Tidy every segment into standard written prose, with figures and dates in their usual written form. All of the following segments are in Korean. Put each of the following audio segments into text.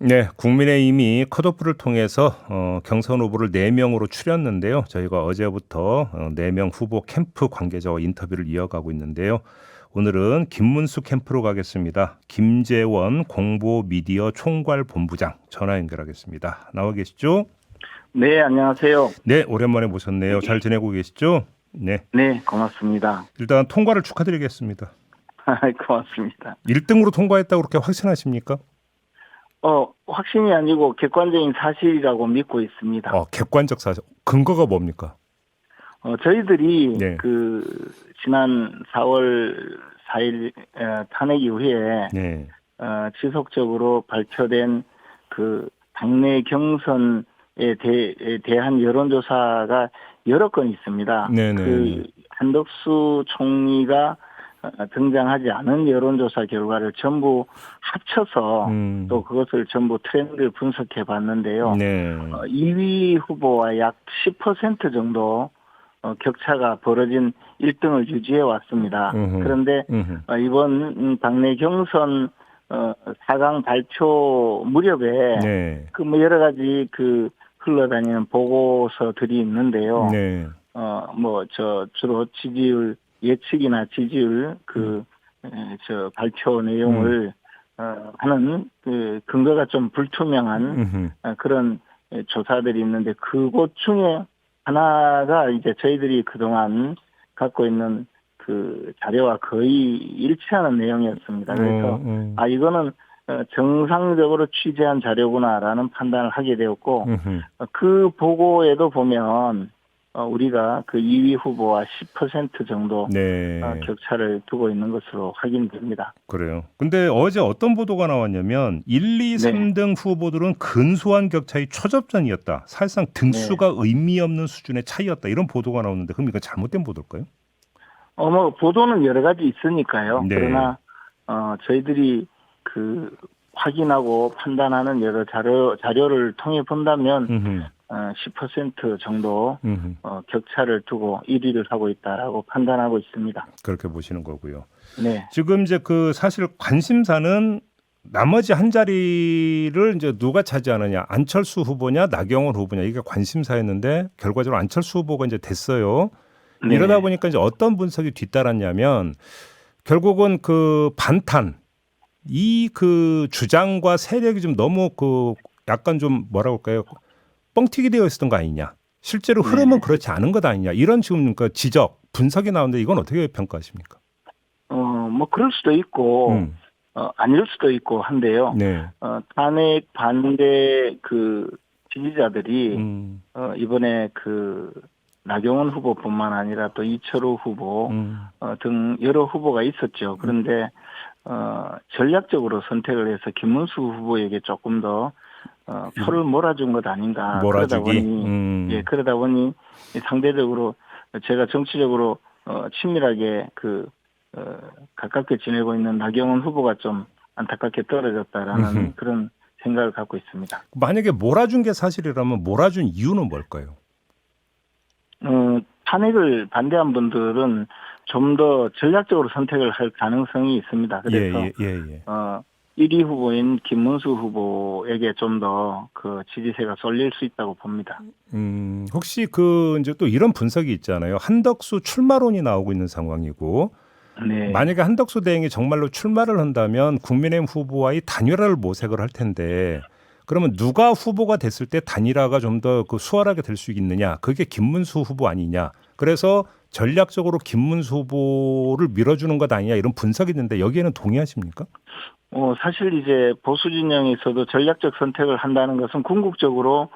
네, 국민의힘이 컷오프를 통해서 경선 후보를 4명으로 추렸는데요. 저희가 어제부터 4명 후보 캠프 관계자와 인터뷰를 이어가고 있는데요. 오늘은 김문수 캠프로 가겠습니다. 김재원 공보미디어 총괄본부장 전화 연결하겠습니다. 나와 계시죠? 네, 안녕하세요. 네, 오랜만에 모셨네요. 잘 지내고 계시죠? 네. 네, 고맙습니다. 일단 통과를 축하드리겠습니다. 고맙습니다. 1등으로 통과했다고 그렇게 확신하십니까? 확신이 아니고 객관적인 사실이라고 믿고 있습니다. 객관적 사실. 근거가 뭡니까? 저희들이 네. 지난 4월 4일 탄핵 이후에 네. 지속적으로 발표된 당내 경선에 대한 여론조사가 여러 건 있습니다. 네네. 한덕수 총리가 등장하지 않은 여론조사 결과를 전부 합쳐서 또 그것을 전부 트렌드를 분석해 봤는데요. 네. 2위 후보와 약 10% 정도 격차가 벌어진 1등을 유지해 왔습니다. 그런데 이번 당내 경선 4강 발표 무렵에 네. 여러 가지 흘러다니는 보고서들이 있는데요. 네. 주로 지지율 예측이나 지지율 발표 내용을 하는 근거가 좀 불투명한 그런 조사들이 있는데 그곳 중에 하나가 이제 저희들이 그동안 갖고 있는 자료와 거의 일치하는 내용이었습니다. 그래서 이거는 정상적으로 취재한 자료구나라는 판단을 하게 되었고 그 보고에도 보면 우리가 2위 후보와 10% 정도 네. 격차를 두고 있는 것으로 확인됩니다. 그래요. 근데 어제 어떤 보도가 나왔냐면 1, 2, 3등 후보들은 근소한 격차의 초접전이었다. 사실상 등수가 의미 없는 수준의 차이였다. 이런 보도가 나오는데 그럼 이건 잘못된 보도일까요? 보도는 여러 가지 있으니까요. 네. 그러나 저희들이 확인하고 판단하는 여러 자료를 통해 본다면 10% 정도 격차를 두고 1위를 하고 있다라고 판단하고 있습니다. 그렇게 보시는 거고요. 네. 지금 이제 사실 관심사는 나머지 한 자리를 이제 누가 차지하느냐, 안철수 후보냐, 나경원 후보냐 이게 관심사였는데 결과적으로 안철수 후보가 이제 됐어요. 네. 이러다 보니까 이제 어떤 분석이 뒤따랐냐면 결국은 반탄 이 주장과 세력이 좀 너무 약간 좀 뭐라고 할까요? 뻥튀기 되어 있었던 거 아니냐. 실제로 흐름은 그렇지 않은 것 아니냐. 이런 지금 지적, 분석이 나오는데 이건 어떻게 평가하십니까? 그럴 수도 있고 아닐 수도 있고 한데요. 네. 탄핵 반대 지지자들이 이번에 나경원 후보뿐만 아니라 또 이철우 후보 등 여러 후보가 있었죠. 그런데 전략적으로 선택을 해서 김문수 후보에게 조금 더 표를 몰아준 것 아닌가. 몰아주기. 그러다 보니 상대적으로 제가 정치적으로 친밀하게 가깝게 지내고 있는 나경원 후보가 좀 안타깝게 떨어졌다라는 그런 생각을 갖고 있습니다. 만약에 몰아준 게 사실이라면 몰아준 이유는 뭘까요? 탄핵을 반대한 분들은 좀 더 전략적으로 선택을 할 가능성이 있습니다. 그래서 1위 후보인 김문수 후보에게 좀 더 지지세가 쏠릴 수 있다고 봅니다. 혹시 이제 또 이런 분석이 있잖아요. 한덕수 출마론이 나오고 있는 상황이고, 네. 만약에 한덕수 대행이 정말로 출마를 한다면 국민의힘 후보와의 단일화를 모색을 할 텐데, 그러면 누가 후보가 됐을 때 단일화가 좀 더 수월하게 될 수 있느냐? 그게 김문수 후보 아니냐? 그래서 전략적으로 김문수 후보를 밀어주는 것 아니냐? 이런 분석이 있는데 여기에는 동의하십니까? 사실 이제 보수 진영에서도 전략적 선택을 한다는 것은 궁극적으로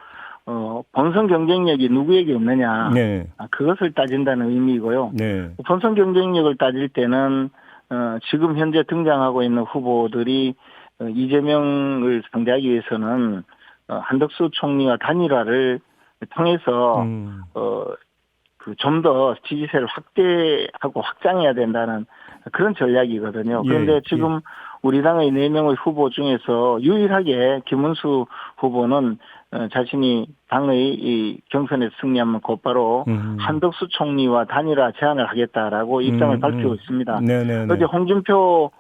본선 경쟁력이 누구에게 있느냐, 네. 그것을 따진다는 의미이고요. 네. 본선 경쟁력을 따질 때는 지금 현재 등장하고 있는 후보들이 이재명을 상대하기 위해서는 한덕수 총리와 단일화를 통해서 좀 더 지지세를 확대하고 확장해야 된다는 그런 전략이거든요. 그런데 지금 우리 당의 4명의 후보 중에서 유일하게 김문수 후보는 자신이 당의 이 경선에 승리하면 곧바로 한덕수 총리와 단일화 제안을 하겠다라고 입장을 밝히고 있습니다. 네네네. 어제 홍준표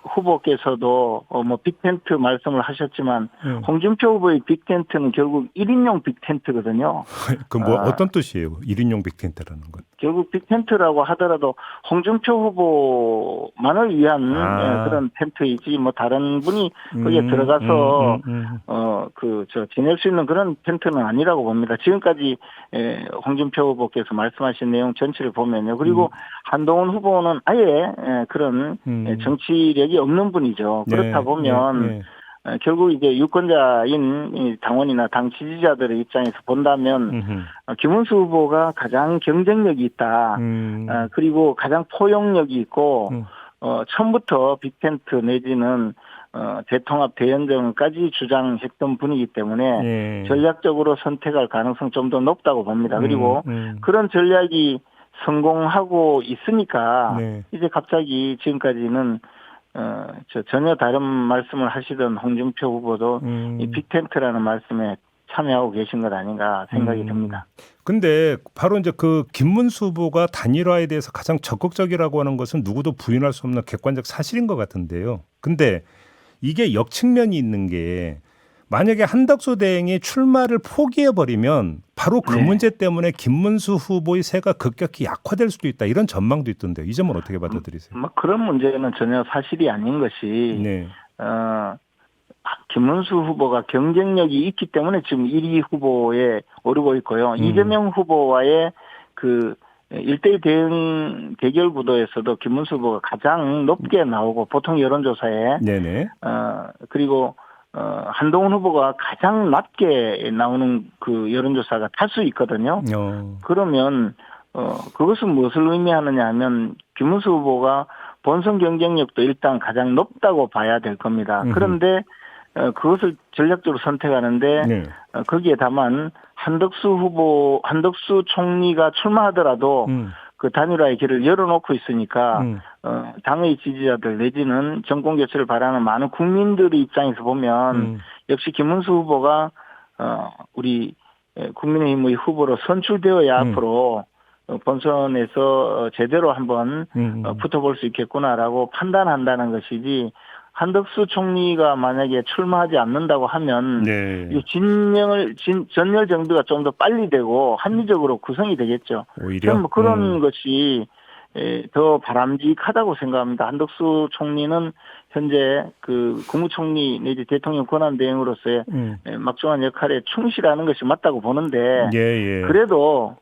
후보께서도 뭐 빅텐트 말씀을 하셨지만 홍준표 후보의 빅텐트는 결국 1인용 빅텐트거든요. 그 뭐 어떤 뜻이에요? 1인용 빅텐트라는 건? 결국 빅텐트라고 하더라도 홍준표 후보만을 위한 그런 텐트이지 뭐 다른 분이 거기에 들어가서 지낼 수 있는 그런 텐트는 아니라고 봅니다. 지금까지 홍준표 후보께서 말씀하신 내용 전체를 보면요. 그리고 한동훈 후보는 아예 그런 정치력이 없는 분이죠. 그렇다 보면 결국 이제 유권자인 당원이나 당 지지자들의 입장에서 본다면 김문수 후보가 가장 경쟁력이 있다. 그리고 가장 포용력이 있고 처음부터 빅텐트 내지는 대통합 대연정까지 주장했던 분이기 때문에 전략적으로 선택할 가능성 좀 더 높다고 봅니다. 그리고 그런 전략이 성공하고 있으니까 이제 갑자기 지금까지는 전혀 다른 말씀을 하시던 홍준표 후보도 이 빅텐트라는 말씀에 참여하고 계신 것 아닌가 생각이 듭니다. 근데 바로 이제 그 김문수 후보가 단일화에 대해서 가장 적극적이라고 하는 것은 누구도 부인할 수 없는 객관적 사실인 것 같은데요. 근데 이게 역측면이 있는 게 만약에 한덕수 대행이 출마를 포기해버리면 바로 그 문제 때문에 김문수 후보의 세가 급격히 약화될 수도 있다. 이런 전망도 있던데요. 이 점은 어떻게 받아들이세요? 뭐 그런 문제는 전혀 사실이 아닌 것이 김문수 후보가 경쟁력이 있기 때문에 지금 1위 후보에 오르고 있고요. 이재명 후보와의 그 1대1 대결 구도에서도 김문수 후보가 가장 높게 나오고 보통 여론조사에 그리고 한동훈 후보가 가장 낮게 나오는 그 여론조사가 다수 있거든요. 그러면 그것은 무엇을 의미하느냐 하면 김문수 후보가 본선 경쟁력도 일단 가장 높다고 봐야 될 겁니다. 그런데 그것을 전략적으로 선택하는데 거기에 다만 한덕수 총리가 출마하더라도 그 단일화의 길을 열어놓고 있으니까 당의 지지자들 내지는 정권 교체를 바라는 많은 국민들의 입장에서 보면 역시 김문수 후보가 우리 국민의힘의 후보로 선출되어야 앞으로 본선에서 제대로 한번 붙어볼 수 있겠구나라고 판단한다는 것이지 한덕수 총리가 만약에 출마하지 않는다고 하면 이 전열 정비가 좀 더 빨리 되고 합리적으로 구성이 되겠죠. 오히려 뭐 그런 것이 더 바람직하다고 생각합니다. 한덕수 총리는 현재 그 국무총리 내지 대통령 권한대행으로서의 막중한 역할에 충실하는 것이 맞다고 보는데 그래도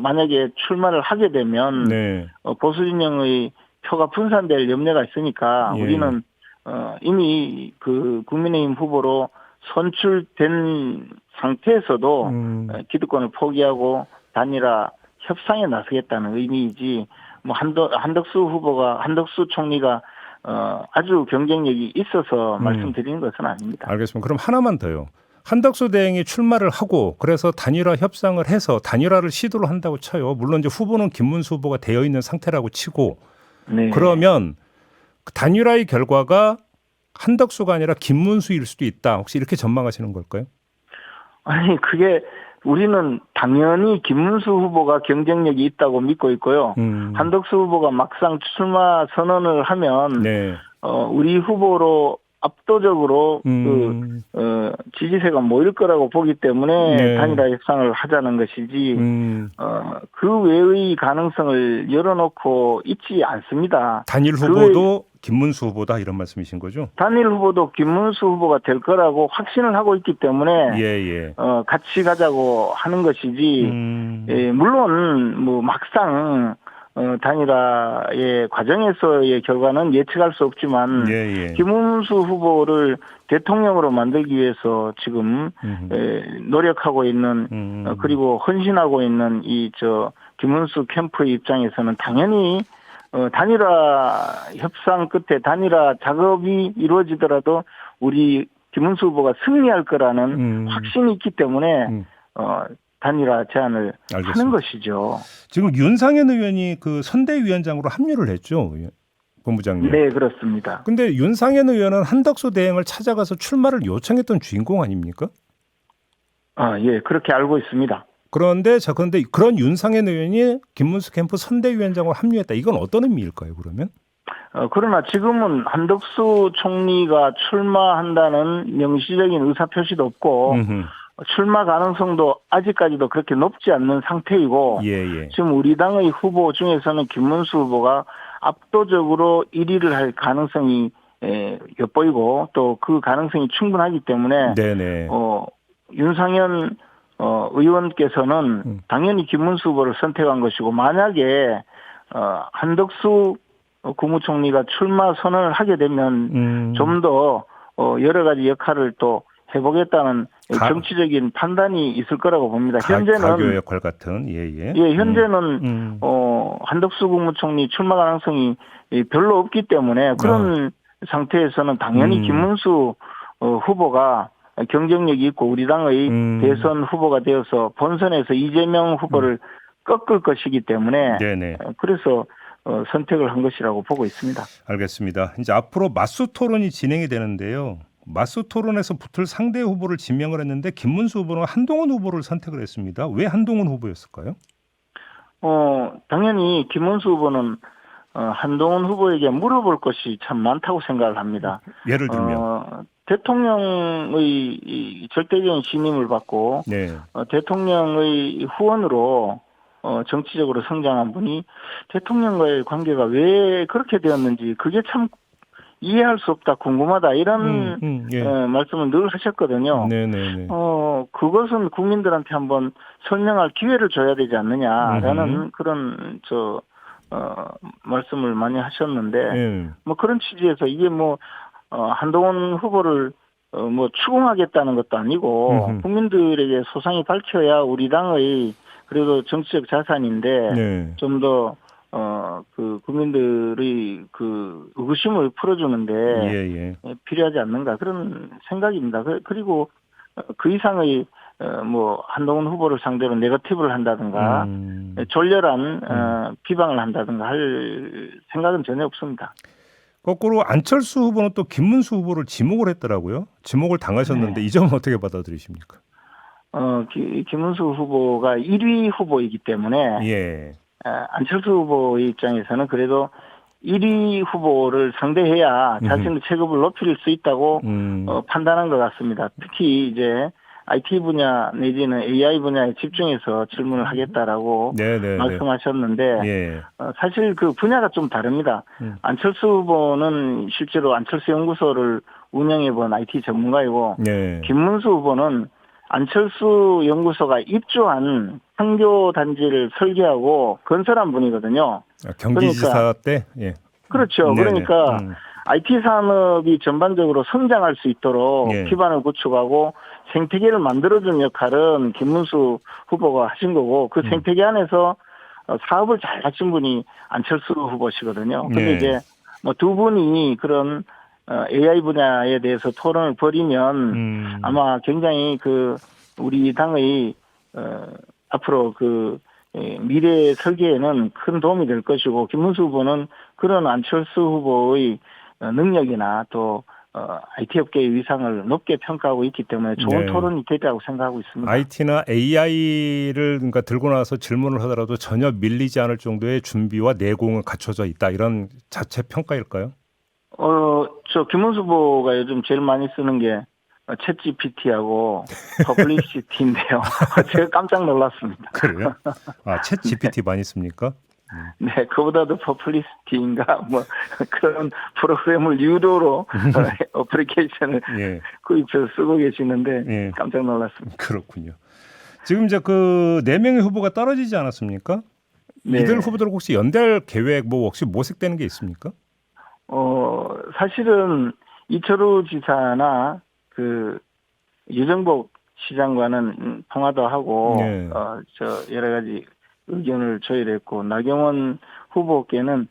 만약에 출마를 하게 되면 보수 진영의 표가 분산될 염려가 있으니까 우리는 이미 그 국민의힘 후보로 선출된 상태에서도 기득권을 포기하고 단일화 협상에 나서겠다는 의미이지 뭐 한덕수 총리가 아주 경쟁력이 있어서 말씀드리는 것은 아닙니다. 알겠습니다. 그럼 하나만 더요. 한덕수 대행이 출마를 하고 그래서 단일화 협상을 해서 단일화를 시도를 한다고 쳐요. 물론 이제 후보는 김문수 후보가 되어 있는 상태라고 치고 그러면 단일화의 결과가 한덕수가 아니라 김문수일 수도 있다. 혹시 이렇게 전망하시는 걸까요? 아니 그게 우리는 당연히 김문수 후보가 경쟁력이 있다고 믿고 있고요. 한덕수 후보가 막상 출마 선언을 하면 우리 후보로 압도적으로 지지세가 모일 거라고 보기 때문에 단일화 협상을 하자는 것이지 그 외의 가능성을 열어놓고 있지 않습니다. 단일 후보도 김문수 후보다 이런 말씀이신 거죠? 단일 후보도 김문수 후보가 될 거라고 확신을 하고 있기 때문에 같이 가자고 하는 것이지 물론 뭐 막상 단일화의 과정에서의 결과는 예측할 수 없지만 김문수 후보를 대통령으로 만들기 위해서 지금 노력하고 있는 그리고 헌신하고 있는 김문수 캠프의 입장에서는 당연히 단일화 협상 끝에 단일화 작업이 이루어지더라도 우리 김문수 후보가 승리할 거라는 확신이 있기 때문에 단일화 제안을 하는 것이죠. 지금 윤상현 의원이 그 선대위원장으로 합류를 했죠, 본부장님. 네, 그렇습니다. 근데 윤상현 의원은 한덕수 대행을 찾아가서 출마를 요청했던 주인공 아닙니까? 예, 그렇게 알고 있습니다. 그런데 그런 윤상현 의원이 김문수 캠프 선대위원장으로 합류했다. 이건 어떤 의미일까요, 그러면? 그러나 지금은 한덕수 총리가 출마한다는 명시적인 의사표시도 없고 출마 가능성도 아직까지도 그렇게 높지 않는 상태이고 지금 우리 당의 후보 중에서는 김문수 후보가 압도적으로 1위를 할 가능성이 엿보이고 또 그 가능성이 충분하기 때문에 윤상현 의원께서는 당연히 김문수 후보를 선택한 것이고 만약에 한덕수 국무총리가 출마 선언을 하게 되면 좀 더 여러 가지 역할을 또 해보겠다는 정치적인 판단이 있을 거라고 봅니다. 현재는 가교 역할 같은 현재는 한덕수 국무총리 출마 가능성이 별로 없기 때문에 그런 상태에서는 당연히 김문수 후보가 경쟁력이 있고 우리 당의 대선 후보가 되어서 본선에서 이재명 후보를 꺾을 것이기 때문에 그래서 선택을 한 것이라고 보고 있습니다. 알겠습니다. 이제 앞으로 맞수 토론이 진행이 되는데요. 맞수 토론에서 붙을 상대 후보를 지명을 했는데 김문수 후보는 한동훈 후보를 선택을 했습니다. 왜 한동훈 후보였을까요? 당연히 김문수 후보는 한동훈 후보에게 물어볼 것이 참 많다고 생각을 합니다. 예를 들면 대통령의 절대적인 신임을 받고 대통령의 후원으로 정치적으로 성장한 분이 대통령과의 관계가 왜 그렇게 되었는지 그게 참 이해할 수 없다, 궁금하다 이런 말씀을 늘 하셨거든요. 그것은 국민들한테 한번 설명할 기회를 줘야 되지 않느냐라는 그런 말씀을 많이 하셨는데 뭐 그런 취지에서 이게 한동훈 후보를 추궁하겠다는 것도 아니고 국민들에게 소상히 밝혀야 우리 당의 그래도 정치적 자산인데 좀 더 그 국민들의 그 의구심을 풀어주는데 필요하지 않는가 그런 생각입니다. 그리고 그 이상의 한동훈 후보를 상대로 네거티브를 한다든가 졸렬한 비방을 한다든가 할 생각은 전혀 없습니다. 거꾸로 안철수 후보는 또 김문수 후보를 지목을 했더라고요. 지목을 당하셨는데 이 점은 어떻게 받아들이십니까? 김문수 후보가 1위 후보이기 때문에 안철수 후보의 입장에서는 그래도 1위 후보를 상대해야 자신의 체급을 높일 수 있다고 판단한 것 같습니다. 특히 이제 IT 분야 내지는 AI 분야에 집중해서 질문을 하겠다라고 말씀하셨는데 사실 그 분야가 좀 다릅니다. 안철수 후보는 실제로 안철수 연구소를 운영해본 IT 전문가이고 김문수 후보는 안철수 연구소가 입주한 판교 단지를 설계하고 건설한 분이거든요. 경기지사 때? 그렇죠. 그러니까 IT 산업이 전반적으로 성장할 수 있도록 기반을 구축하고 생태계를 만들어준 역할은 김문수 후보가 하신 거고 그 생태계 안에서 사업을 잘 하신 분이 안철수 후보시거든요. 근데 이제 두 분이 그런 AI 분야에 대해서 토론을 벌이면 아마 굉장히 우리 당의 앞으로 미래 설계에는 큰 도움이 될 것이고 김문수 후보는 그런 안철수 후보의 능력이나 또 IT 업계의 위상을 높게 평가하고 있기 때문에 좋은 토론이 되리라고 생각하고 있습니다. IT나 AI를 들고 나서 질문을 하더라도 전혀 밀리지 않을 정도의 준비와 내공은 갖춰져 있다. 이런 자체 평가일까요? 김문수 후보가 요즘 제일 많이 쓰는 게 챗GPT하고 퍼블리시티인데요. 제가 깜짝 놀랐습니다. 그래요? 챗GPT 많이 씁니까? 네, 그보다도 퍼블리시티인가 그런 프로그램을 유도로 어플리케이션을 구입해서 쓰고 계시는데 깜짝 놀랐습니다. 그렇군요. 지금 이제 그 4명의 후보가 떨어지지 않았습니까? 이들 후보들 혹시 연대할 계획 혹시 모색되는 게 있습니까? 사실은 이철우 지사나 유정복 시장과는 통화도 하고 여러 가지 의견을 조율했고 나경원 후보께는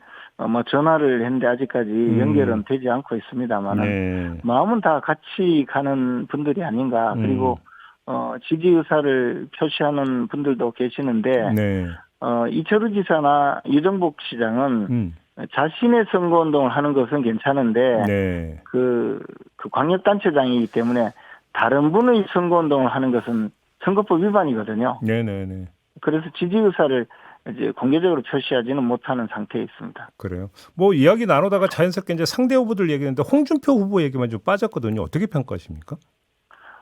전화를 했는데 아직까지 연결은 되지 않고 있습니다만 마음은 다 같이 가는 분들이 아닌가. 그리고 지지 의사를 표시하는 분들도 계시는데 이철우 지사나 유정복 시장은 자신의 선거운동을 하는 것은 괜찮은데 그 광역단체장이기 때문에 다른 분의 선거운동을 하는 것은 선거법 위반이거든요. 그래서 지지 의사를 이제 공개적으로 표시하지는 못하는 상태에 있습니다. 그래요. 뭐 이야기 나누다가 자연스럽게 이제 상대 후보들 얘기했는데 홍준표 후보 얘기만 좀 빠졌거든요. 어떻게 평가하십니까?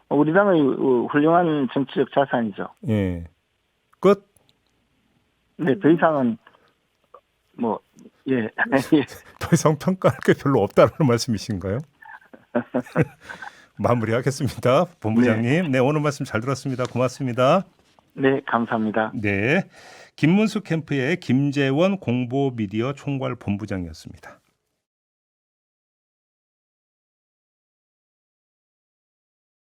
우리 당의 훌륭한 정치적 자산이죠. 예. 끝. 네, 더 이상은 뭐 예. 더 이상 평가할 게 별로 없다는 말씀이신가요? 마무리하겠습니다. 본부장님. 네, 오늘 말씀 잘 들었습니다. 고맙습니다. 네, 감사합니다. 네. 김문수 캠프의 김재원 공보미디어 총괄 본부장이었습니다.